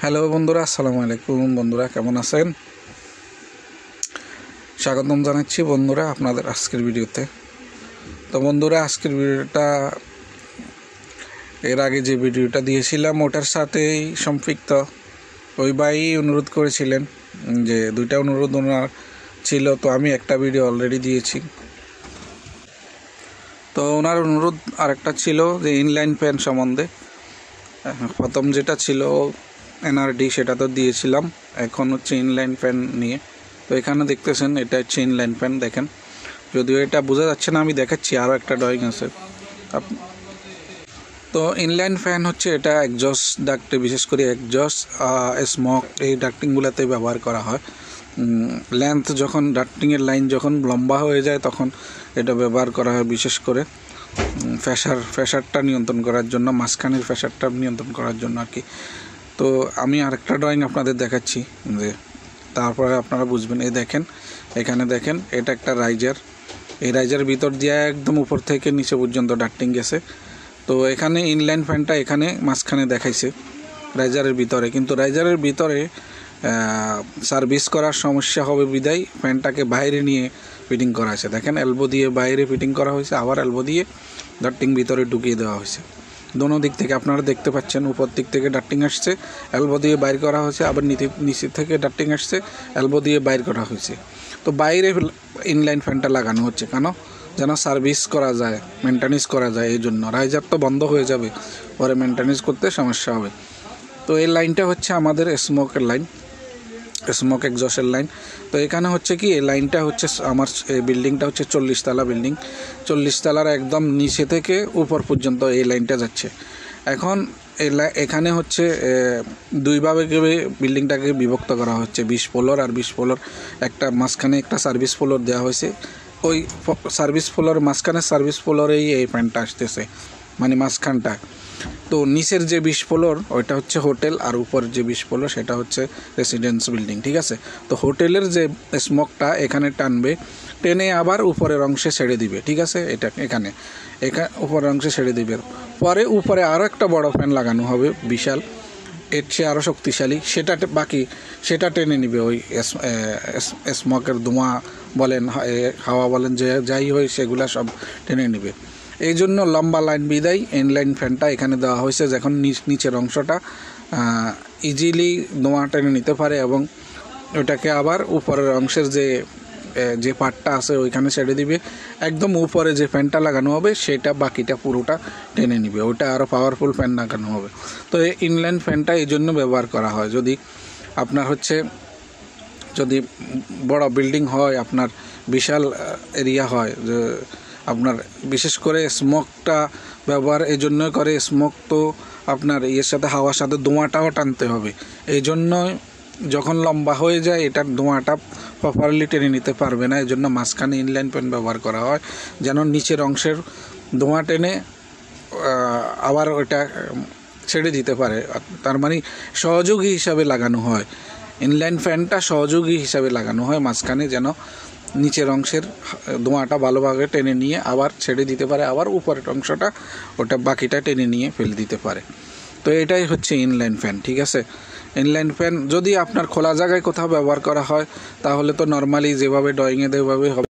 Hello বন্ধুরা, আসসালামু আলাইকুম। বন্ধুরা কেমন আছেন? স্বাগতম জানাচ্ছি বন্ধুরা আপনাদের আজকের ভিডিওতে। তো বন্ধুরা, আজকের ভিডিওটা এর আগে যে ভিডিওটা দিয়েছিলাম ওটার সাথেই সম্পৃক্ত। ওই ভাই অনুরোধ করেছিলেন যে দুইটা অনুরোধ ওনার ছিল, তো আমি একটা ভিডিও অলরেডি দিয়েছি। তো ওনার অনুরোধ আরেকটা ছিল যে ইনলাইন ফ্যান সম্বন্ধে। প্রথম যেটা ছিল এনআরডি, সেটা তো দিয়েছিলাম। এখন হচ্ছে ইনলাইন ফ্যান নিয়ে। তো এখানে দেখতেছেন এটা হচ্ছে ইনলাইন ফ্যান। দেখেন, যদিও এটা বোঝা যাচ্ছে না, আমি দেখাচ্ছি, আরও একটা ড্রয়িং আছে। তো ইনলাইন ফ্যান হচ্ছে এটা একজস্ট ডাক্টে, বিশেষ করে একজস্ট স্মোক এই ডাক্টিংগুলোতে ব্যবহার করা হয়। লেন্থ যখন ডাক্টিংয়ের লাইন যখন লম্বা হয়ে যায় তখন এটা ব্যবহার করা হয়, বিশেষ করে প্রেশারটা নিয়ন্ত্রণ করার জন্য, মাঝখানের প্রেশারটা নিয়ন্ত্রণ করার জন্য আর কি। তো আমি আরেকটা ড্রয়িং আপনাদের দেখাচ্ছি, যে তারপরে আপনারা বুঝবেন। এই দেখেন, এখানে দেখেন, এটা একটা রাইজার। এই রাইজারের ভিতর দিয়ে একদম উপর থেকে নিচে পর্যন্ত ডাক্টিং গেছে। তো এখানে ইনলাইন ফ্যানটা এখানে মাঝখানে দেখাইছে রাইজারের ভিতরে, কিন্তু রাইজারের ভিতরে সার্ভিস করার সমস্যা হবে বিদায় ফ্যানটাকে বাইরে নিয়ে ফিটিং করা হয়েছে। দেখেন, এলবো দিয়ে বাইরে ফিটিং করা হয়েছে, আবার এলবো দিয়ে ডাক্টিং ভিতরে ঢুকিয়ে দেওয়া হয়েছে। দোনো দিক থেকে আপনারা দেখতে পাচ্ছেন, উপর দিক থেকে ডাক্টিং আসছে, এলবো দিয়ে বাইর করা হয়েছে, আবার নিচে থেকে ডাক্টিং আসছে, এলবো দিয়ে বাইর করা হয়েছে। তো বাইরে ইনলাইন ফ্যানটা লাগানো হচ্ছে কেন? যেন সার্ভিস করা যায়, মেনটেন্যান্স করা যায়। এই জন্য রাইজার তো বন্ধ হয়ে যাবে, পরে মেনটেন্যান্স করতে সমস্যা হবে। তো এই লাইনটা হচ্ছে আমাদের স্মোকের লাইন, স্মোক এক্সস্টের লাইন। তো এখানে হচ্ছে কি, এই লাইনটা হচ্ছে আমার এই বিল্ডিংটা হচ্ছে 40 তলা বিল্ডিং। 40 তলার একদম নিচে থেকে উপর পর্যন্ত এই লাইনটা যাচ্ছে। এখন এখানে হচ্ছে দুইভাবে বিল্ডিংটাকে বিভক্ত করা হচ্ছে, 20 ফ্লোর আর 20 ফ্লোর। একটা মাঝখানে একটা সার্ভিস ফ্লোর দেওয়া হয়েছে। ওই সার্ভিস ফ্লোর, মাঝখানে সার্ভিস ফ্লোরেই এই ফ্যানটা আসতেছে, মানে মাঝখানটা। তো নিচের যে 20 ফ্লোর ওইটা হচ্ছে হোটেল, আর উপরের যে 20 ফ্লোর সেটা হচ্ছে রেসিডেন্স বিল্ডিং, ঠিক আছে। তো হোটেলের যে স্মোকটা এখানে টানবে, টেনে আবার উপরের অংশে ছেড়ে দিবে, ঠিক আছে। এটা এখানে উপরের অংশে ছেড়ে দিবে। পরে উপরে আরও একটা বড় ফ্যান লাগানো হবে, বিশাল, এর চেয়ে আরও শক্তিশালী। সেটা টেনে নিবে ওই স্মোকের ধোঁয়া বলেন, হাওয়া বলেন, যে যাই হয় সেগুলা সব টেনে নিবে। এই জন্য লম্বা লাইন বিদায় ইনলাইন ফ্যানটা এখানে দেওয়া হয়েছে, যখন নিচের অংশটা ইজিলি ধোঁয়া টেনে নিতে পারে, এবং ওটাকে আবার উপরের অংশের যে পার্টটা আছে ওইখানে ছেড়ে দিবে। একদম উপরে যে ফ্যানটা লাগানো হবে সেটা বাকিটা পুরোটা টেনে নিবে, ওইটা আরও পাওয়ারফুল ফ্যান লাগানো হবে। তো এই ইনলাইন ফ্যানটা এই জন্য ব্যবহার করা হয়, যদি আপনার হচ্ছে যদি বড় বিল্ডিং হয়, আপনার বিশাল এরিয়া হয়, যে আপনার বিশেষ করে স্মোকটা ব্যবহার এই জন্যই করে। স্মোক তো আপনার ইয়ের সাথে, হাওয়ার সাথে ধোঁয়াটাও টানতে হবে। এই জন্য যখন লম্বা হয়ে যায় এটার ধোঁয়াটা প্রপারলি টেনে নিতে পারবে না। এই জন্য মাঝখানে ইনলাইন ফ্যান ব্যবহার করা হয়, যেন নিচের অংশের ধোঁয়া টেনে আবার ওইটা ছেড়ে দিতে পারে। তার মানে সহযোগী হিসাবে লাগানো হয়, ইনলাইন ফ্যানটা সহযোগী হিসাবে লাগানো হয় মাঝখানে, যেন নিচের অংশের ধোঁয়াটা ভালোভাবে টেনে নিয়ে আবার ছেড়ে দিতে পারে, আবার উপরের অংশটা ওটা বাকিটা টেনে নিয়ে ফেলে দিতে পারে। তো এটাই হচ্ছে ইনলাইন ফ্যান, ঠিক আছে। ইনলাইন ফ্যান যদি আপনার খোলা জায়গায় কোথাও ব্যবহার করা হয় তাহলে তো নর্মালি যেভাবে ড্রয়িংয়ে দেওয়াভাবে হবে।